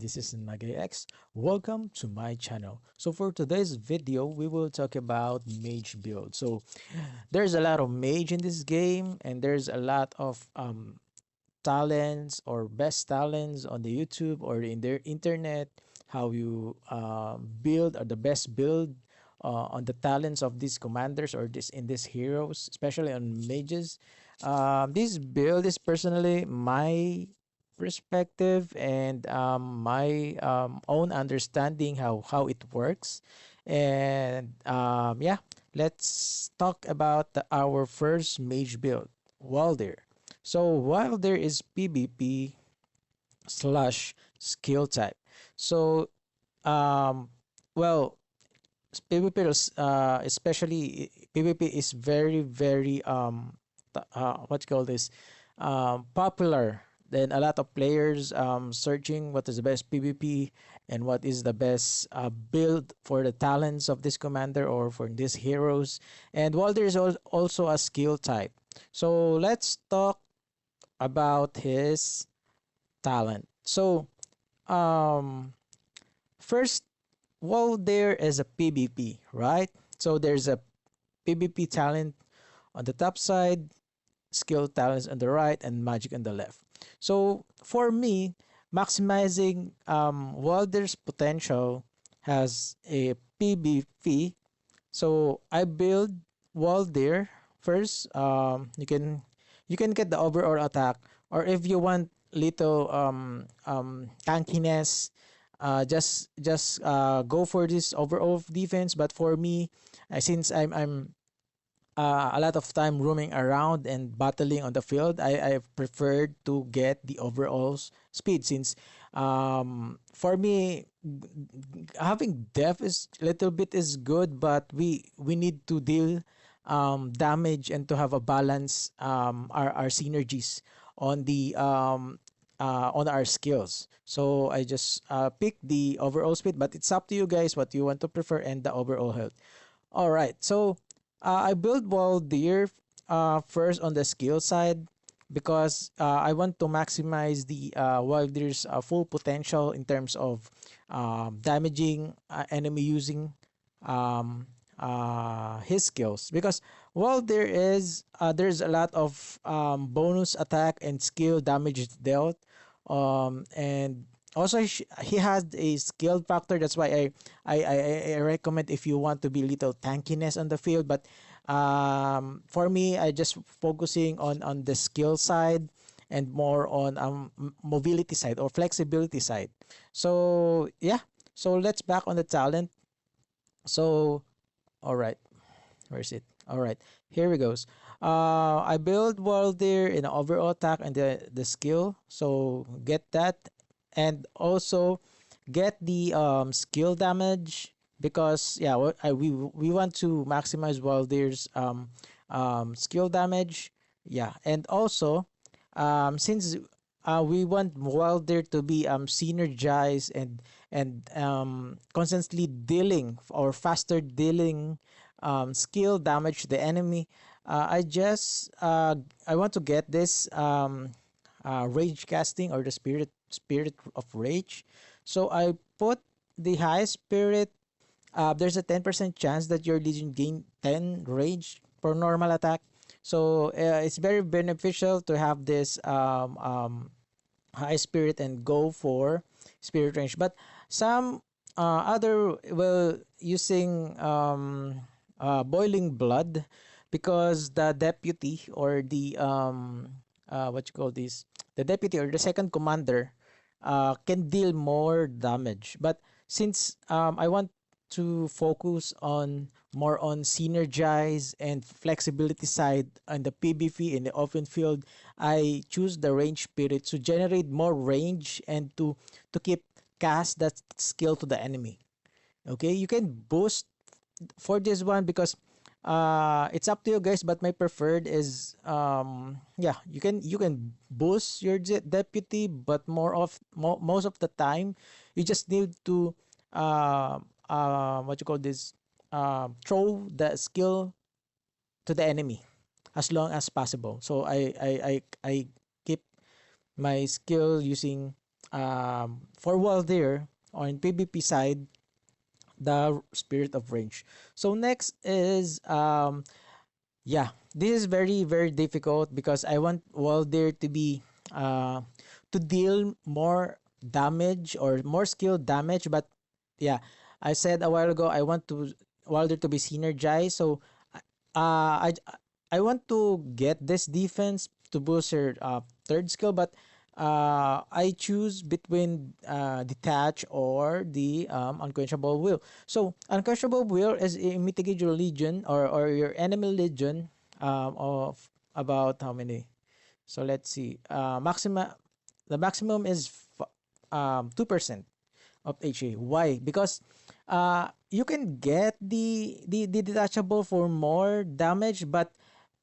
this is Mage. Welcome to my channel. So for today's video, we will talk about mage build. So there's a lot of mage in this game, and there's a lot of talents or best talents on the YouTube or in the internet, how you build or the best build on the talents of these commanders or this in these heroes, especially on mages. This build is personally my perspective and my own understanding how it works. And yeah, let's talk about our first mage build, Waldyr. So Waldyr is PvP slash skill type. So um, well, PvP is, especially PvP is very what you call this popular. Then a lot of players searching what is the best PvP and what is the best build for the talents of this commander or for these heroes. And Walder is also a skill type. So let's talk about his talent. So um first, well, there is a PvP, right? So there's a PvP talent on the top side, skill talents on the right, and magic on the left. So for me, maximizing Walder's potential has a PvP. So I build Walder first. You can get the overall attack, or if you want little tankiness, just go for this overall defense. But for me, since I'm a lot of time roaming around and battling on the field, I preferred to get the overall speed, since for me having depth is little bit is good, but we need to deal damage and to have a balance our synergies on the on our skills. So I just pick the overall speed, but it's up to you guys what you want to prefer and the overall health. All right, so I built Waldyr first on the skill side because I want to maximize the Waldyr's full potential in terms of damaging enemy using his skills. Because Waldyr is there's a lot of bonus attack and skill damage dealt, and also he has a skill factor. That's why I recommend if you want to be little tankiness on the field. But for me, I just focusing on the skill side and more on mobility side or flexibility side. So yeah, so let's back on the talent. So all right, where's it? All right, here we goes. I build Waldyr in overall attack and the skill. So get that, and also get the skill damage, because yeah, we want to maximize Waldyr's skill damage. Yeah, and also since we want Waldyr to be synergized and constantly dealing or faster dealing skill damage to the enemy. I want to get this rage casting or the spirit of rage. So I put the high spirit. There's a 10% chance that your legion gain 10 rage per normal attack. So it's very beneficial to have this high spirit and go for spirit range. But some other will using boiling blood, because the deputy or the what you call this, the deputy or the second commander can deal more damage. But since I want to focus on more on synergize and flexibility side on the PvP in the open field, I choose the range spirit to generate more range and to keep cast that skill to the enemy. Okay, you can boost for this one because it's up to you guys, but my preferred is yeah, you can boost your deputy, but most of the time you just need to what you call this, throw the skill to the enemy as long as possible. So I keep my skill using for Waldyr on PvP side, the Spirit of Range. So next is yeah, this is very difficult because I want Waldyr to be uh to deal more damage or more skill damage, but yeah, I said a while ago I want to Waldyr to be synergized. So uh I I want to get this defense to boost her third skill, but I choose between detach or the unquenchable will. So unquenchable will is a mitigate your legion or your enemy legion of about how many? So let's see. The maximum is 2% of HA. Why? Because you can get the detachable for more damage, but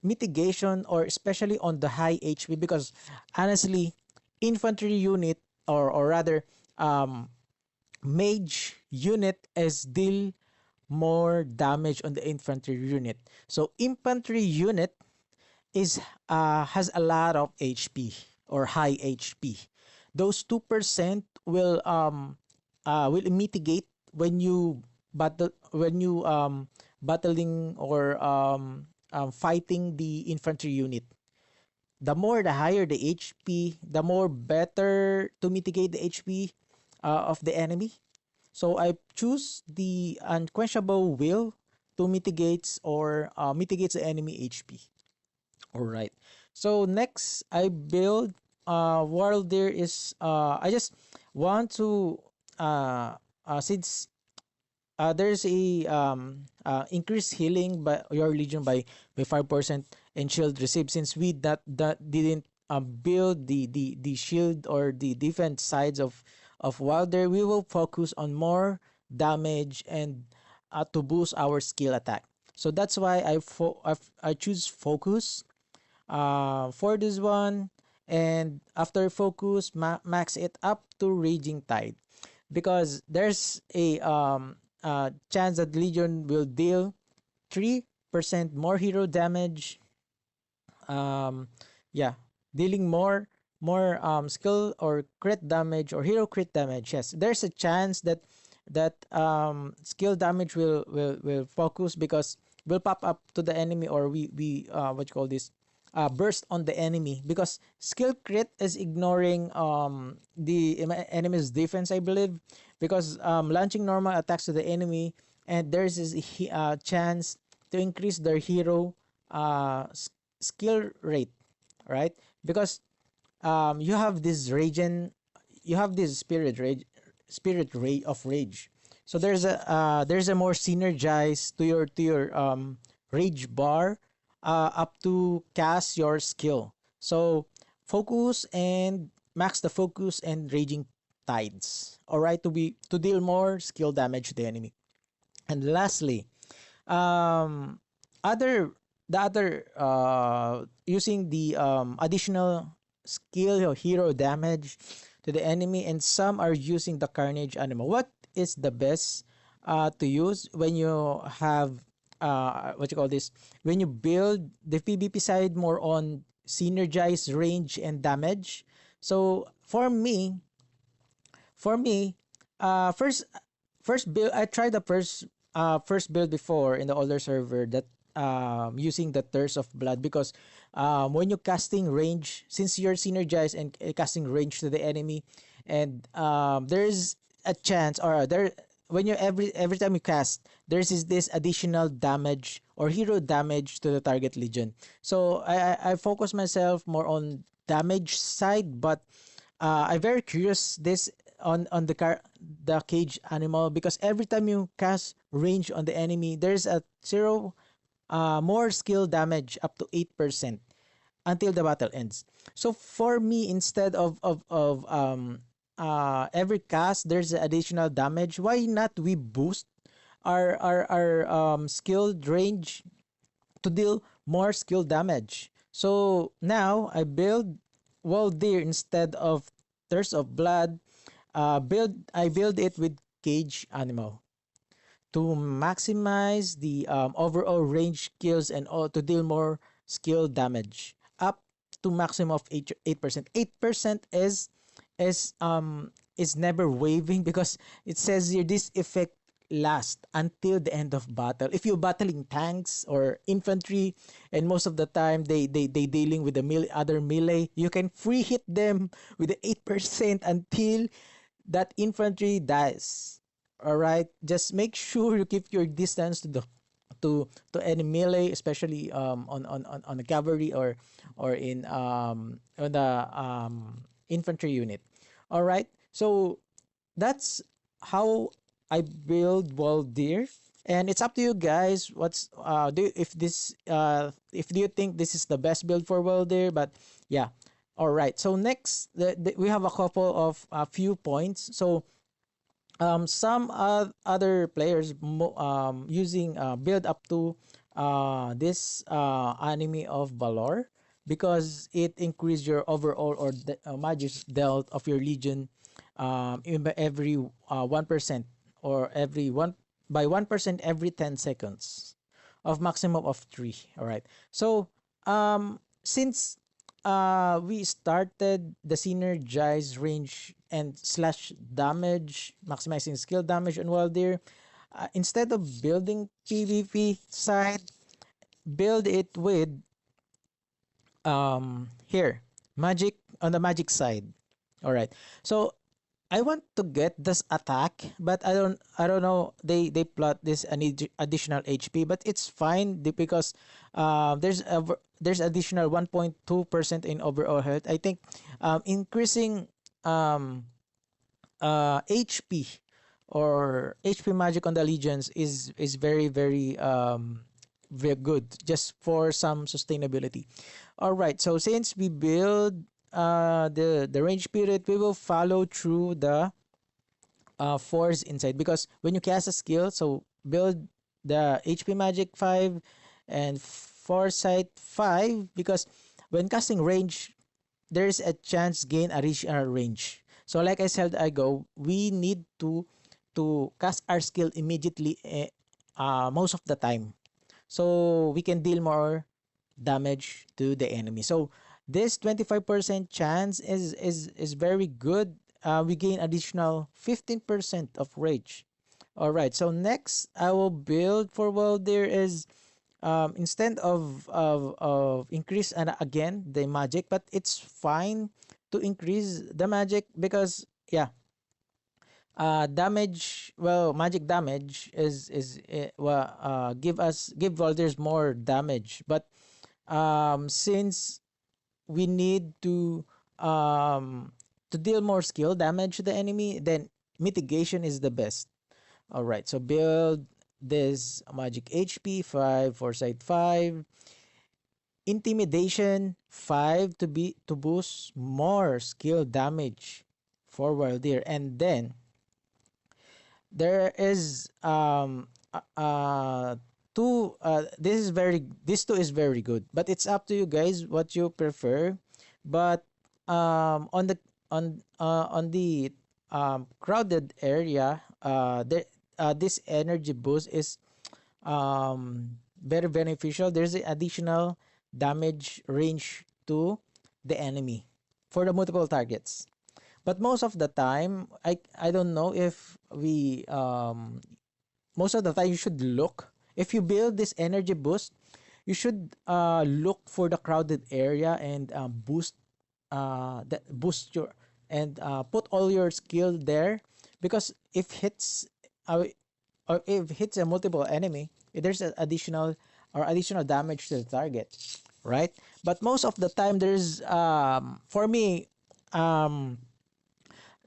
mitigation or especially on the high HP, because honestly, infantry unit or rather mage unit is deal more damage on the infantry unit. So infantry unit is has a lot of HP or high HP. Those 2% will mitigate when you battling or fighting the infantry unit. The more the higher the HP, the more better to mitigate the HP of the enemy. So I choose the unquenchable will to mitigates the enemy HP. All right. So next, I build while there is I just want to since there's a increased healing by your legion by 5% and shield received, since we that didn't build the shield or the defense sides of Wilder, we will focus on more damage and to boost our skill attack. So that's why I choose focus for this one, and after focus max it up to raging tide, because there's a chance that legion will deal 3% more hero damage. um yeah, dealing more skill or crit damage or hero crit damage. Yes, there's a chance that skill damage will focus because will pop up to the enemy, or we what you call this burst on the enemy, because skill crit is ignoring the enemy's defense, I believe, because launching normal attacks to the enemy, and there's this chance to increase their hero skill rate, right? Because you have this you have this spirit rage of rage. So there's a more synergized to your rage bar up to cast your skill. So focus and max the focus and raging tides. All right, to deal more skill damage to the enemy. And lastly, um other the other using the additional skill or hero damage to the enemy, and some are using the carnage animal. What is the best to use when you have what you call this, when you build the PvP side more on synergized range and damage? So for me, first build, I tried the first build before in the older server, that using the thirst of blood, because when you casting range, since you're synergized and casting range to the enemy, and there's a chance, or there when you every time you cast, there's this additional damage or hero damage to the target legion. So I focus myself more on damage side, but I'm very curious this on the cage animal, because every time you cast range on the enemy, there's a zero more skill damage up to 8% until the battle ends. So for me, instead of every cast there's additional damage, why not we boost our skilled range to deal more skill damage? So now I build Waldyr instead of Thirst of Blood. I build it with Cage Animal to maximize the overall range skills and all, to deal more skill damage up to maximum of 8%. 8% is never waving because it says here this effect lasts until the end of battle. If you're battling tanks or infantry, and most of the time they dealing with the other melee, you can free hit them with the 8% until that infantry dies. All right, just make sure you keep your distance to the to any melee, especially on the cavalry or in on the infantry unit. All right, so that's how I build Waldyr, and it's up to you guys. What's if do you think this is the best build for Waldyr? But yeah, all right. So next, we have a couple of a few points. So some other players using build up to this enemy of Valor because it increase your overall or the magic dealt of your legion every 1% or every one by 1% every 10 seconds of maximum of 3. All right. So since we started the synergize range and slash damage, maximizing skill damage on Waldyr. Instead of building PvP side, build it with here magic on the magic side. All right. So I want to get this attack, but I don't know. They plot this an additional HP, but it's fine because there's additional 1.2% in overall health. I think increasing um HP or HP magic on the legions is very good just for some sustainability. All right, so since we build the range spirit, we will follow through the force inside because when you cast a skill, so build the HP magic 5 and foresight 5 because when casting range there's a chance gain additional range. So like I said ago, we need to cast our skill immediately most of the time. So we can deal more damage to the enemy. So this 25% chance is very good. We gain additional 15% of rage. All right. So next I will build for Waldyr is instead of increase and again the magic, but it's fine to increase the magic because yeah, damage, well, magic damage give Waldyrs more damage, but since we need to deal more skill damage to the enemy, then mitigation is the best. All right, so build this magic HP 5, foresight 5, intimidation 5 to boost more skill damage for Waldyr, and then there is two this two is very good, but it's up to you guys what you prefer. But on the crowded area, this energy boost is very beneficial. There's an additional damage range to the enemy for the multiple targets. But most of the time, I don't know if we most of the time you should look if you build this energy boost, you should look for the crowded area and boost your and put all your skill there because if hits uh, or if hits a multiple enemy, there's an additional damage to the target, right? But most of the time, there's for me um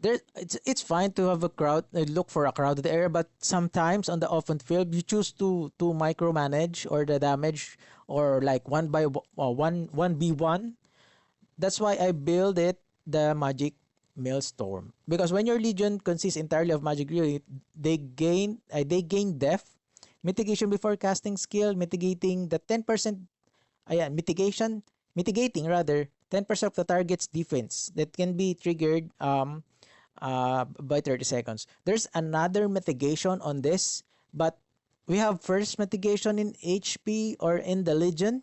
there it's fine to have a crowd look for a crowded area, but sometimes on the open field you choose to micromanage or the damage or like one b one. That's why I build it the magic maelstrom because when your legion consists entirely of magic unit, they gain depth mitigation before casting skill, mitigating the 10%. Ayan, mitigating rather 10% of the target's defense that can be triggered by 30 seconds. There's another mitigation on this, but we have first mitigation in HP or in the Legion,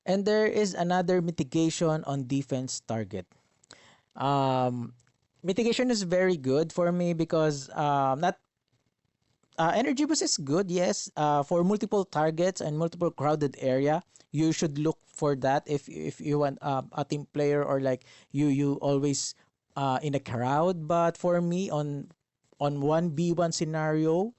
and there is another mitigation on defense target. Um, Mitigation is very good for me because not energy boost is good, yes. For multiple targets and multiple crowded area, you should look for that if you want a team player, or like you always in a crowd. But for me, on 1v1 scenario,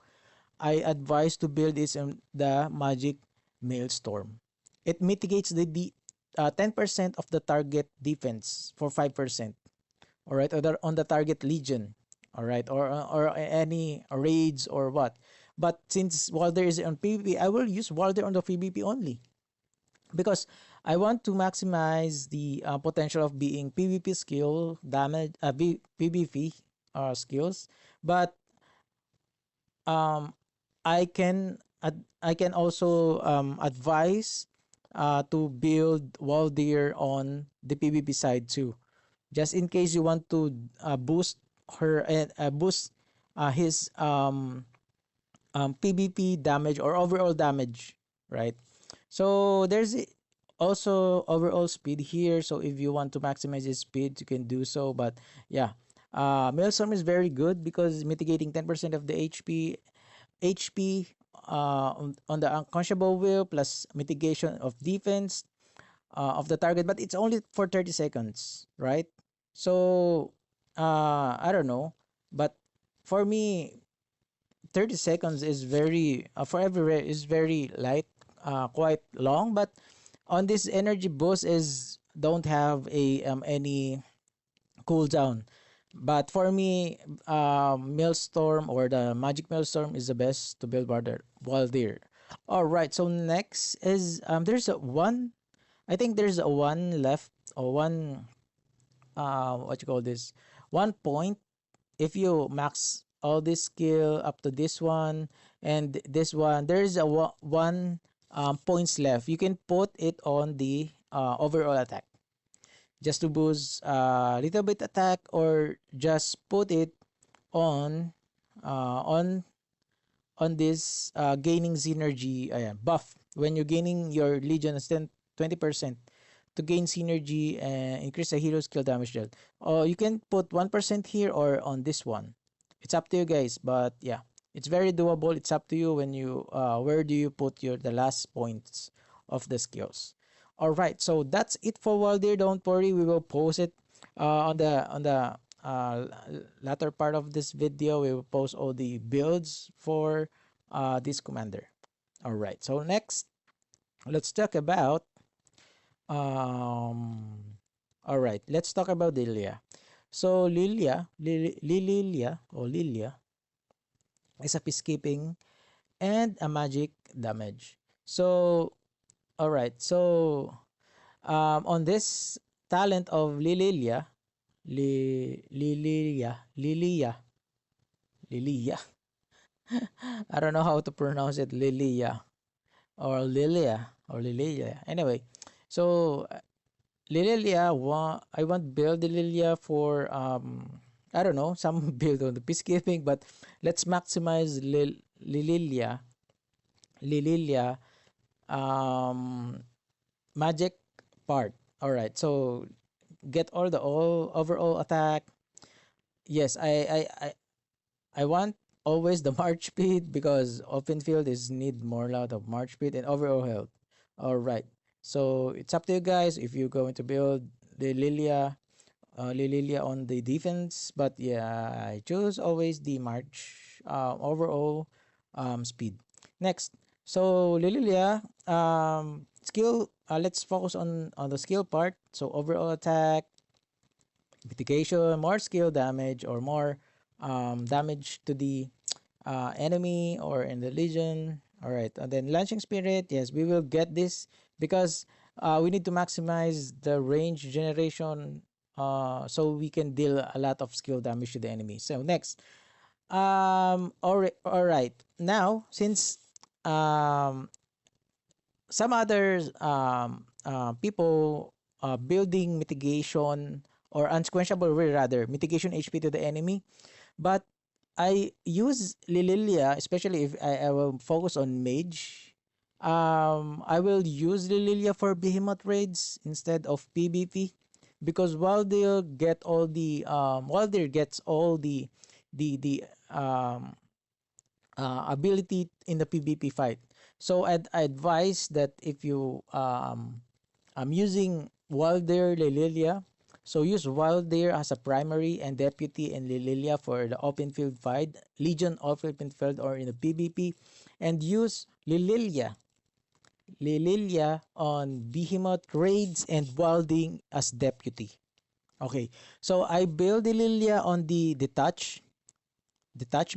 I advise to build this in the Magic Maelstrom. It mitigates the 10% of the target defense for 5%. All right, on the target legion. All right, or any raids or what. But since Waldyr is on PvP, I will use Waldyr on the PvP only because I want to maximize the potential of being PvP skill damage, PvP skills. But um, I can also advise to build Waldyr on the PvP side too, just in case you want to boost her and boost his PvP damage or overall damage, right? So there's also overall speed here. So if you want to maximize his speed, you can do so. But yeah, Maelstrom is very good because mitigating 10% of the HP on the unconscionable will, plus mitigation of defense of the target, but it's only for 30 seconds, right? So I don't know, but for me 30 seconds is very for every is very light, quite long. But on this energy boost is don't have a any cooldown. But for me, Maelstrom or the Magic Maelstrom is the best to build Waldyr. All right. So next is there's a one. I think there's a one left, or one what you call this, one point. If you max all this skill up to this one and this one, there's a one points left. You can put it on the overall attack just to boost little bit attack, or just put it on uh, on on this gaining synergy buff. When you're gaining your legion, 20% to gain synergy and increase the hero skill damage dealt. Or you can put 1% here or on this one. It's up to you guys, but yeah, it's very doable. It's up to you when you where do you put your the last points of the skills. All right, so that's it for Waldyr. Don't worry, we will post it on the latter part of this video. We will post all the builds for this commander. All right, so next, let's talk about um. All right, let's talk about Liliya. So Liliya is a peacekeeping and a magic damage. So all right, so on this talent of Liliya. I don't know how to pronounce it, Liliya or Liliya. Anyway, so Liliya, I want build the Liliya for I don't know, some build on the peacekeeping, but let's maximize Liliya um magic part. All right, so get all the all overall attack. Yes, I want always the march speed because open field is need more lot of march speed and overall health. All right. So it's up to you guys if you're going to build the Liliya on the defense. But yeah, I choose always the march overall speed. Next, so Liliya skill. Let's focus on the skill part. So overall attack, mitigation, more skill damage, or more damage to the enemy or in the legion. All right, and then launching spirit. Yes, we will get this because we need to maximize the range generation, so we can deal a lot of skill damage to the enemy. So next, all right. Now, since um, some others people building mitigation or unquenchable ray, rather mitigation HP to the enemy, but I use Liliya, especially if I will focus on Mage. I will use Liliya for Behemoth raids instead of PvP because Waldyr gets all the ability in the PvP fight. So I advise that if you I'm using Waldyr Liliya. So use Waldyr as a primary and deputy and Liliya for the open field fight, Legion open field or in the PvP, and use Liliya on Behemoth raids and Walding as deputy. Okay, so I build the Liliya on the detach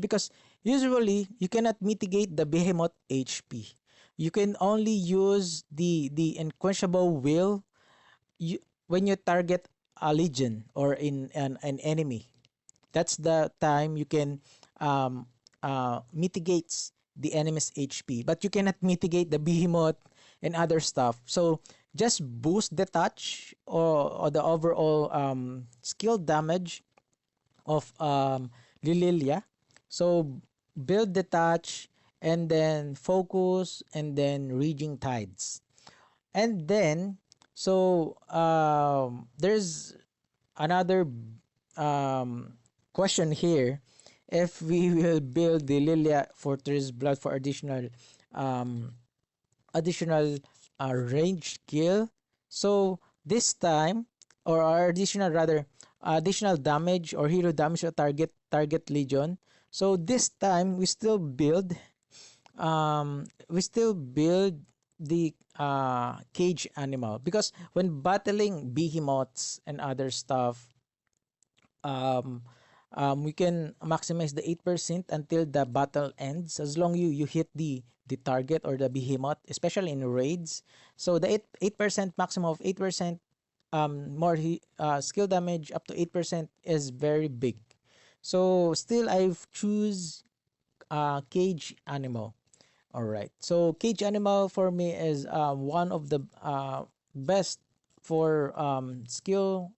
because usually you cannot mitigate the Behemoth HP. You can only use the unquenchable will you when you target a legion or in an enemy. That's the time you can mitigates the enemy's HP, but you cannot mitigate the behemoth and other stuff. So just boost the touch or the overall skill damage of Liliya. So build the touch and then focus and then raging tides. And then there's another um, question here. If we will build the Lilia Fortress Blood for um, additional range skill, so this time or additional rather additional damage or hero damage to target legion. So this time we still build the cage animal because when battling behemoths and other stuff, um, we can maximize the 8% until the battle ends as long you hit the target or the behemoth, especially in raids. So the 8% maximum of 8% skill damage up to 8% is very big. So still I've choose cage animal. All right. So cage animal for me is one of the best for skill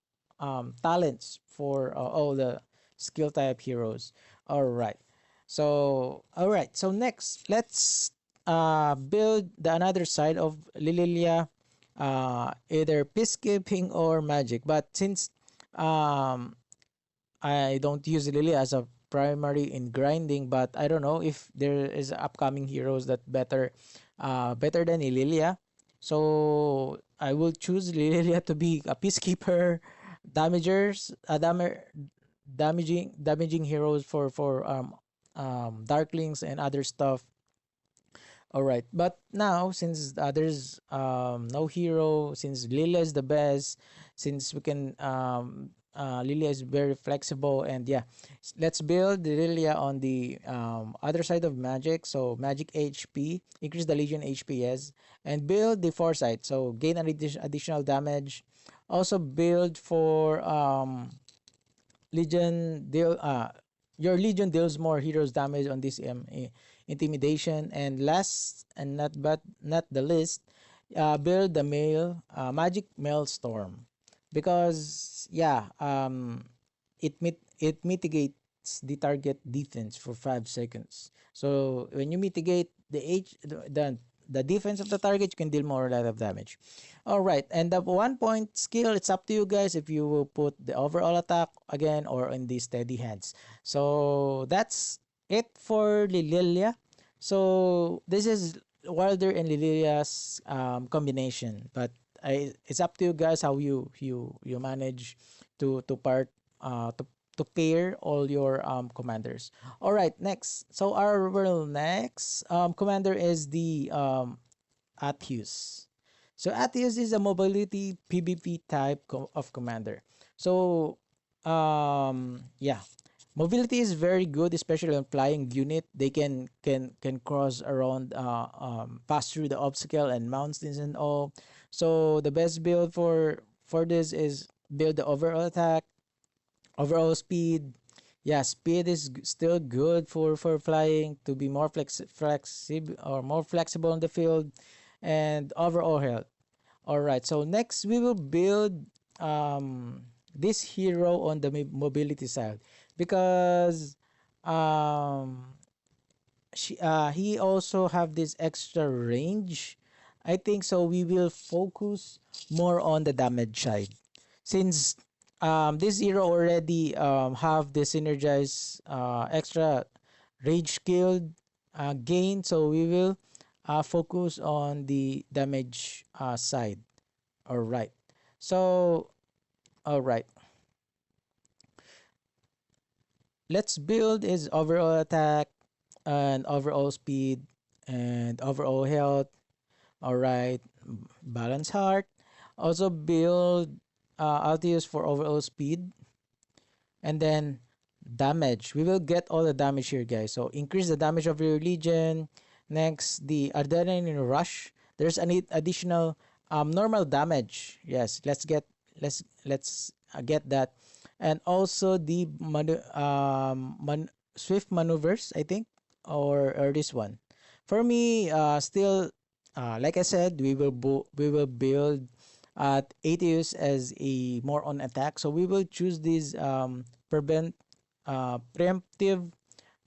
talents for all the skill type heroes. All right. So next let's build the another side of Liliya, either peacekeeping or magic. But since um I don't use Lily as a primary in grinding, but I don't know if there is upcoming heroes that better than Liliya. So I will choose Liliya to be a peacekeeper, damagers, damaging heroes for darklings and other stuff. All right, but now since there's no hero, since Lilia is the best, since we can Lilia is very flexible, and yeah, let's build the Lilia on the other side of magic. So magic HP, increase the Legion HPS, and build the foresight. So gain an additional damage. Also build for Legion deal your Legion deals more heroes damage on this intimidation. And last and not the least, build the magic maelstrom because it mitigates the target defense for 5 seconds. So when you mitigate the defense of the target, you can deal more a lot of damage. All right, and the 1 point skill, it's up to you guys if you will put the overall attack again or in the steady hands. So that's it for Liliya. So this is Wilder and Liliya's combination, but it's up to you guys how you manage to part to pair all your commanders. All right, next. So our next commander is the Atheus. So Atheus is a mobility PvP type of commander. So mobility is very good, especially on flying unit. They can cross around, pass through the obstacle and mountains and all. So the best build for this is build the overall attack, overall speed. Yeah, speed is still good for flying to be more flexible or more flexible on the field, and overall health. All right. So next we will build this hero on the mobility side because um he also have this extra range. I think so we will focus more on the damage side. since this hero already have the synergized extra rage skill gain, so we will focus on the damage side. All right. So, all right. Let's build his overall attack and overall speed and overall health. All right. Balance heart. Also build Atheus for overall speed. And then damage. We will get all the damage here, guys. So increase the damage of your legion. Next, the adrenaline rush. There's an additional normal damage. Yes, let's get that. And also the swift maneuvers, I think, or this one. For me, still, like I said, we will build at Atheus as a more on attack. So we will choose these preemptive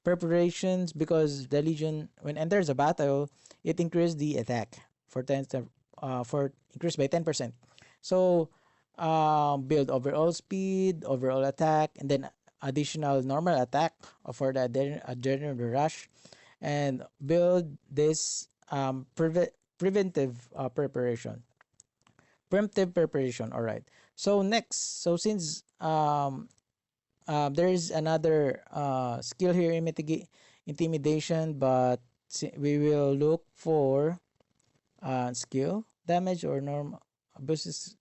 preparations because the legion when enters a battle, it increases the attack for for increased by 10%. So build overall speed, overall attack, and then additional normal attack for the adrenaline rush, and build this preventive preparation. Preemptive preparation. All right. So next, so since there is another skill here in intimidation, but we will look for skill damage or normal boost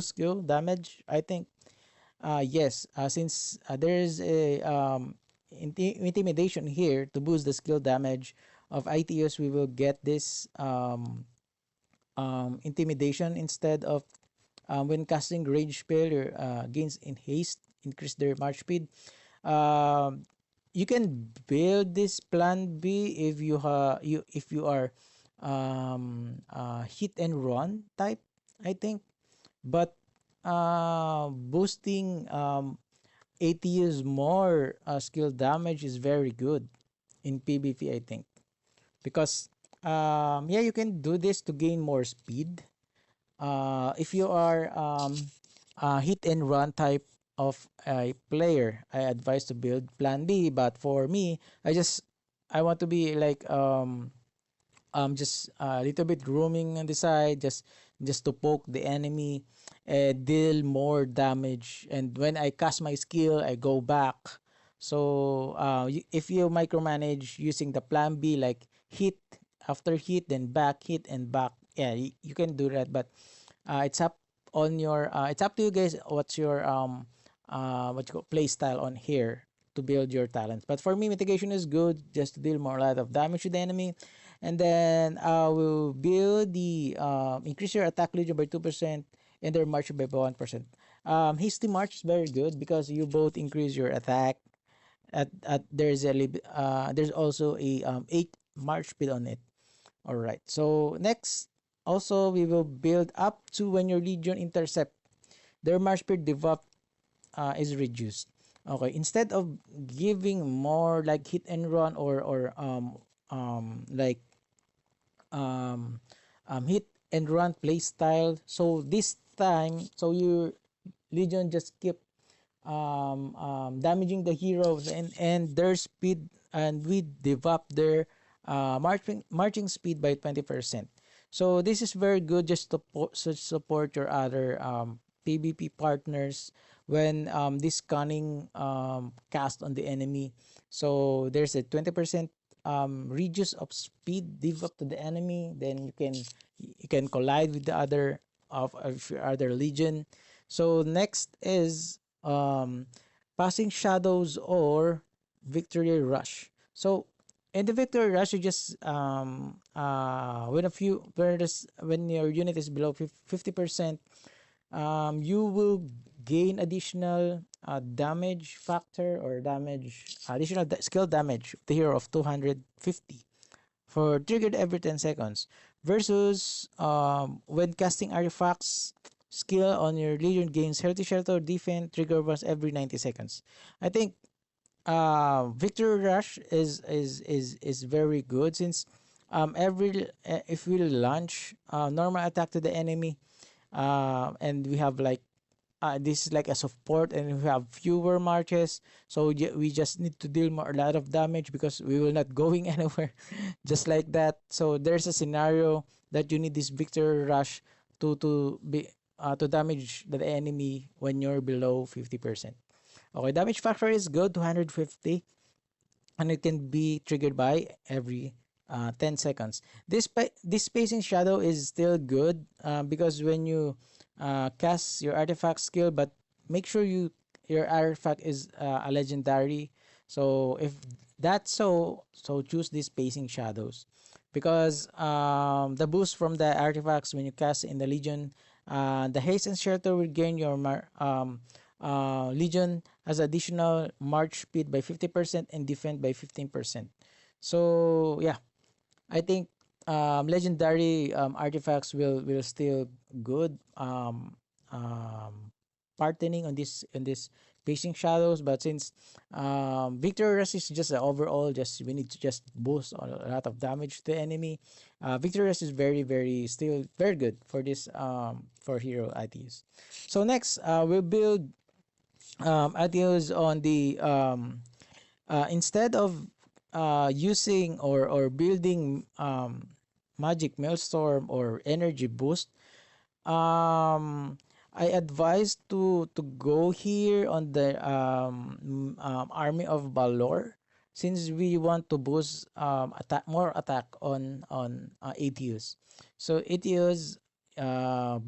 skill damage. I think yes, since there is a intimidation here to boost the skill damage of ITOs, we will get this intimidation instead of when casting rage spell or gains in haste, increase their march speed. Um, you can build this plan B if you are hit and run type, I think. But boosting ATU's more skill damage is very good in PvP, I think, because yeah, you can do this to gain more speed. If you are hit and run type of a player, I advise to build plan B. But for me, I want to be like just a little bit roaming on the side, just to poke the enemy, deal more damage, and when I cast my skill I go back. So if you micromanage using the plan B, like hit after hit, then back, hit and back, yeah, you can do that. But it's up on your it's up to you guys what's your what you call play style on here to build your talents. But for me, mitigation is good just to deal more lot of damage to the enemy. And then I will build the increase your attack legion by 2% and their march by 1%. Hasty march is very good because you both increase your attack. At there's also a 8 march speed on it. All right. So next, also we will build up to when your legion intercept, their march speed debuff is reduced. Okay, instead of giving more like hit and run or um, hit and run play style. So this time, so your legion just keep damaging the heroes and their speed, and we develop their marching speed by 20%. So this is very good just to support your other PvP partners when this cunning cast on the enemy. So there's a 20% reduce of speed debuff to the enemy. Then you can collide with the other of your other legion. So next is passing shadows or victory rush. So in the victory rush, you just when your unit is below 50%, you will gain additional damage factor or damage additional skill damage of the hero of 250 for triggered every 10 seconds versus when casting artifacts skill on your legion gains healthy shelter defense trigger once every 90 seconds. I think victory rush is very good since every if we launch normal attack to the enemy and we have like this is like a support, and we have fewer marches, so we just need to deal more a lot of damage because we will not going anywhere, just like that. So there's a scenario that you need this victory rush to damage the enemy when you're below 50%. Okay, damage factor is good, 250, and it can be triggered by every 10 seconds. This spacing shadow is still good because when you cast your artifact skill, but make sure your artifact is a legendary. So if that's so choose these spacing shadows because the boost from the artifacts when you cast in the Legion, the haste and shelter will gain your Legion has additional march speed by 50% and defend by 15%. So yeah, I think legendary artifacts will still good partnering on this pacing shadows, but since victory rush is just overall, just we need to just boost a lot of damage to the enemy. Victory rush is very still very good for this for hero Atheus. So next we'll build Atheus on the instead of using or building magic maelstrom or energy boost, I advise to go here on the army of Balor, since we want to boost attack on Atheus. So Atheus, uh,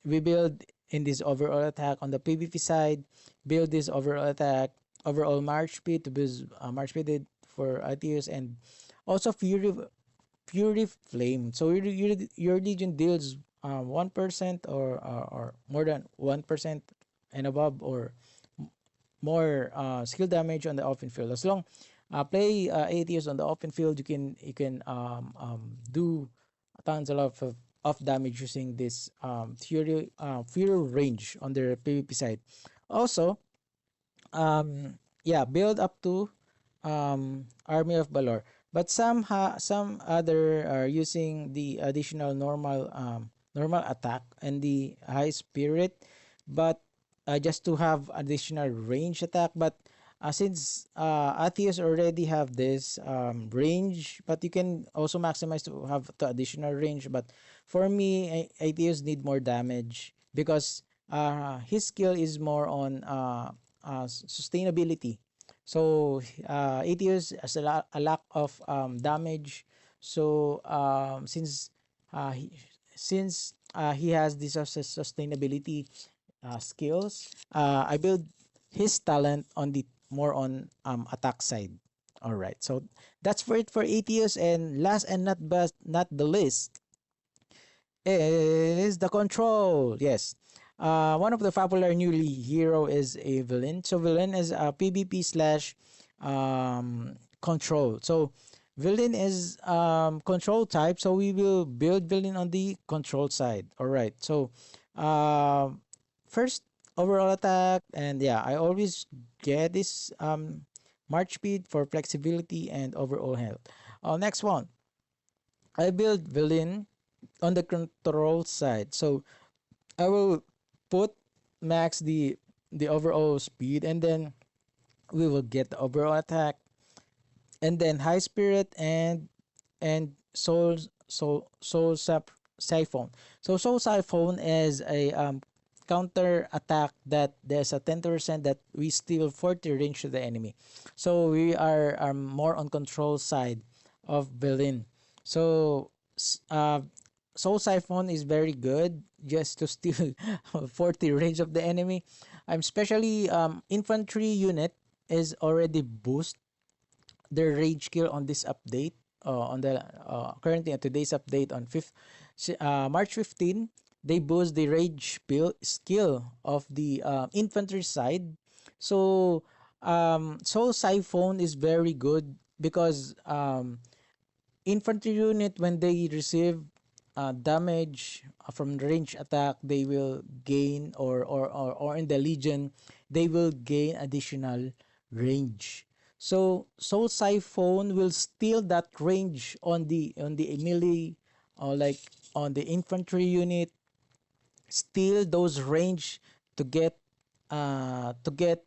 we build in this overall attack on the PvP side, build this overall attack, overall march speed to boost march speed for Atheus, and also Fury Flame. So your Legion deals 1% or more than 1% and above, or more skill damage on the open field. As long play ATS on the open field, you can do tons of damage using this Fury range on the PvP side. Also, yeah, build up to Army of Balor. But some other are using the additional normal attack and the high spirit, but just to have additional range attack. But since Atheus already have this range, but you can also maximize to have the additional range. But for me, Atheus need more damage because his skill is more on sustainability. So Atheus has a lack of damage. So uh, he, since he has this sustainability skills, I build his talent on the more on attack side. All right, so that's for it for Atheus. And last and not the least is the control. Yes. One of the popular newly hero is a Velyn. So Velyn is a PvP slash control. So Velyn is control type. So we will build Velyn on the control side. All right. So first overall attack, and yeah, I always get this march speed for flexibility and overall health. Next one, I build Velyn on the control side. So I will put max the overall speed, and then we will get the overall attack, and then high spirit and siphon. So soul siphon is a counter attack that there's a 10% that we steal 40 range to the enemy. So we are more on control side of Berlin. So Soul Siphon is very good just to steal 40 range of the enemy. I'm especially infantry unit is already boost their rage skill on this update. On the currently on today's update on March 15, they boost the rage skill of the infantry side. So Soul Siphon is very good because infantry unit, when they receive damage from range attack, they will gain, or in the Legion, they will gain additional range. So Soul Siphon will steal that range on the melee, or like on the infantry unit, steal those range to get to get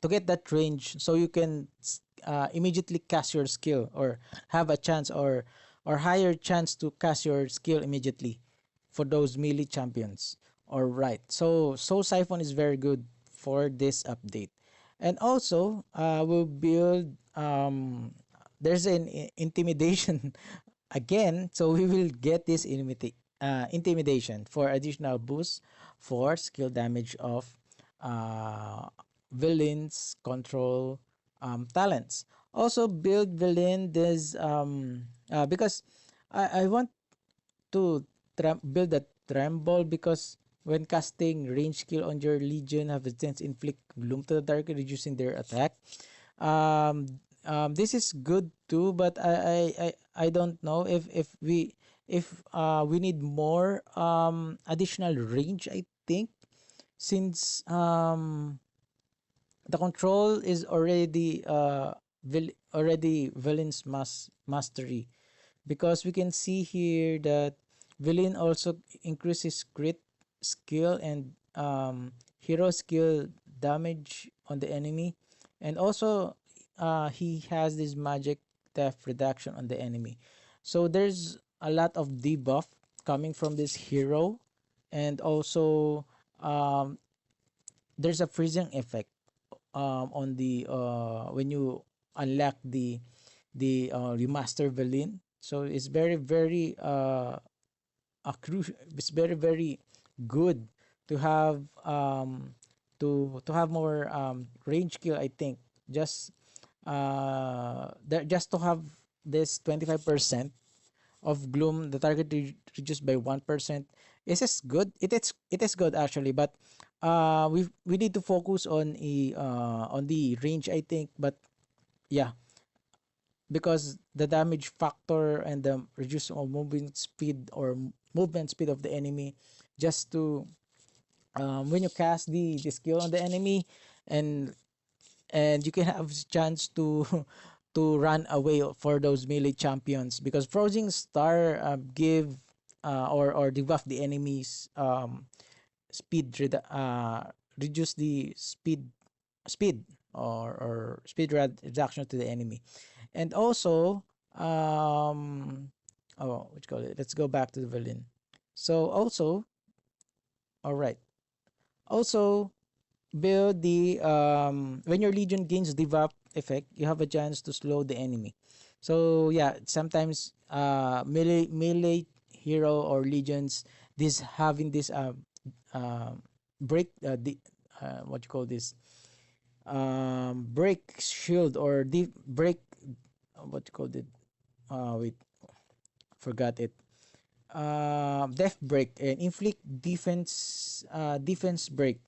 that range, so you can immediately cast your skill, or have a chance, or higher chance to cast your skill immediately for those melee champions. All right, so Siphon is very good for this update. And also we'll build there's an intimidation again, so we will get this intimidation for additional boost for skill damage of uh, villains control talents. Also build villain this because I want to build a tremble, because when casting range skill on your legion have a chance to inflict gloom to the target, reducing their attack. This is good too, but I don't know if we need more additional range. I think, since the control is already already villain's mastery, because we can see here that villain also increases crit skill and hero skill damage on the enemy, and also he has this magic theft reduction on the enemy. So there's a lot of debuff coming from this hero, and also um, there's a freezing effect on the when you unlock the remaster villain. So it's very very it's very very good to have to have more range kill, I think. Just just to have this 25% of gloom, the target reduced by 1%. Is good. It is good actually, but we need to focus on the range, I think. But yeah, because the damage factor and the reduce of movement speed, or movement speed of the enemy, just to when you cast the skill on the enemy, and you can have chance to to run away for those melee champions, because Frozen Star give or debuff the enemies reduce the speed or speed reduction to the enemy. And also what you call it, let's go back to the villain. So also, all right, also build the when your legion gains debuff effect, you have a chance to slow the enemy. So yeah, sometimes melee hero or legions, this having this break the what you call this, break shield, or break what you call it, wait, forgot it, death break and inflict defense break.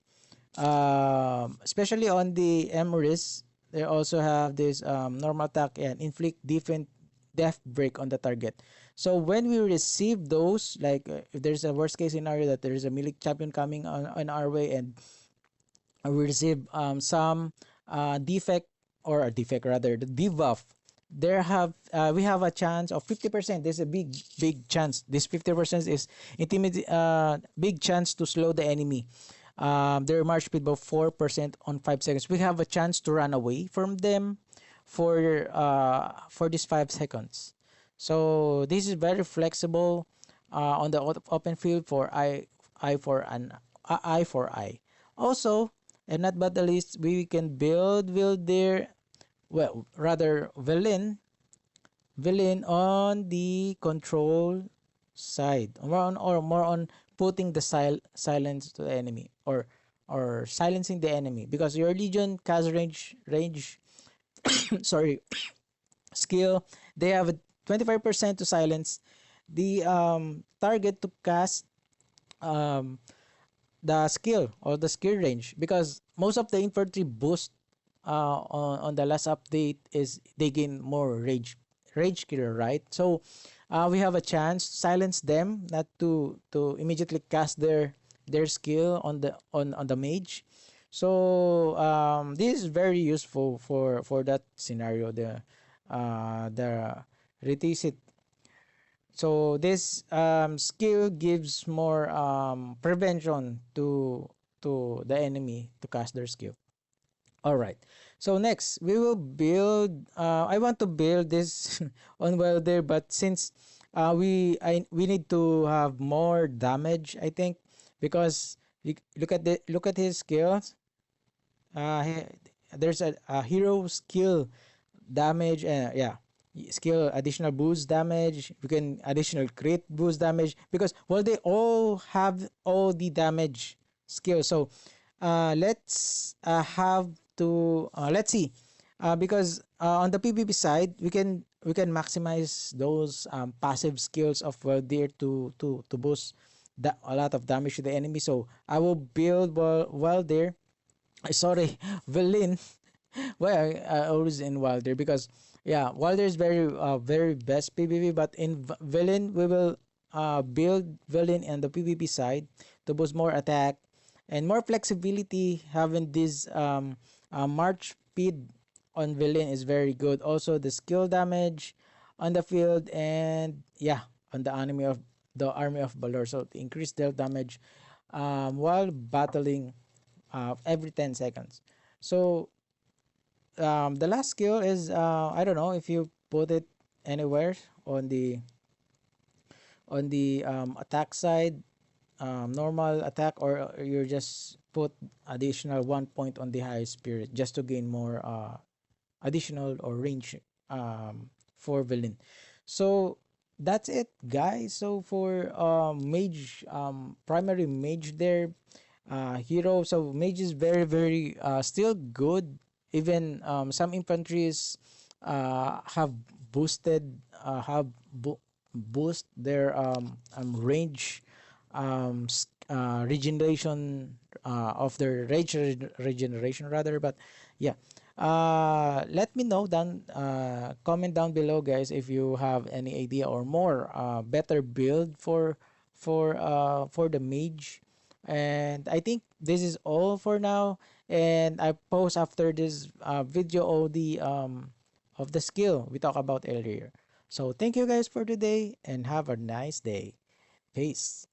Especially on the Emeris, they also have this normal attack and inflict defense death break on the target. So when we receive those, like if there's a worst case scenario that there is a melee champion coming on our way, and we receive some defect, or a defect rather, the debuff, there have we have a chance of 50%. There's a big chance. This 50% is big chance to slow the enemy. Their march speed about 4% on 5 seconds. We have a chance to run away from them for these 5 seconds. So this is very flexible on the open field for eye for an eye for eye. Also, and not but the least, we can build their, well, rather villain on the control side, more on putting the silence to the enemy, or silencing the enemy, because your legion cast range sorry, skill, they have a 25% to silence the target to cast um the skill, or the skill range, because most of the infantry boost on the last update is they gain more rage skill, right? So we have a chance to silence them, not to immediately cast their skill on the mage. So this is very useful for that scenario, the reticit. So this skill gives more prevention to the enemy to cast their skill. All right. So next, we will build. I want to build this on Welder, but since we need to have more damage, I think, because look at his skills. There's a hero skill damage, and yeah, skill additional boost damage. We can additional crit boost damage because well they all have all the damage skills. So let's have to let's see, because on the PvP side we can maximize those passive skills of Waldyr to boost a lot of damage to the enemy. So I will build Waldyr. Sorry, Velyn. Well, I always in Walder because yeah, Walder is very best PvP. But in Villain, we will build Villain on the PvP side to boost more attack and more flexibility. Having this march speed on Villain is very good. Also, the skill damage on the field and yeah, on the army of Balor. So to increase their damage while battling every 10 seconds. So the last skill is I don't know if you put it anywhere on the attack side, normal attack, or you just put additional 1 point on the high spirit just to gain more additional or range for villain. So that's it, guys. So for mage, primary mage there, hero. So mage is very still good. Even some infantries have boosted boost their range, regeneration of their regeneration rather. But yeah, let me know down, comment down below, guys, if you have any idea or more better build for the mage. And I think this is all for now, and I post after this video all the of the skill we talked about earlier. So thank you guys for today and have a nice day. Peace.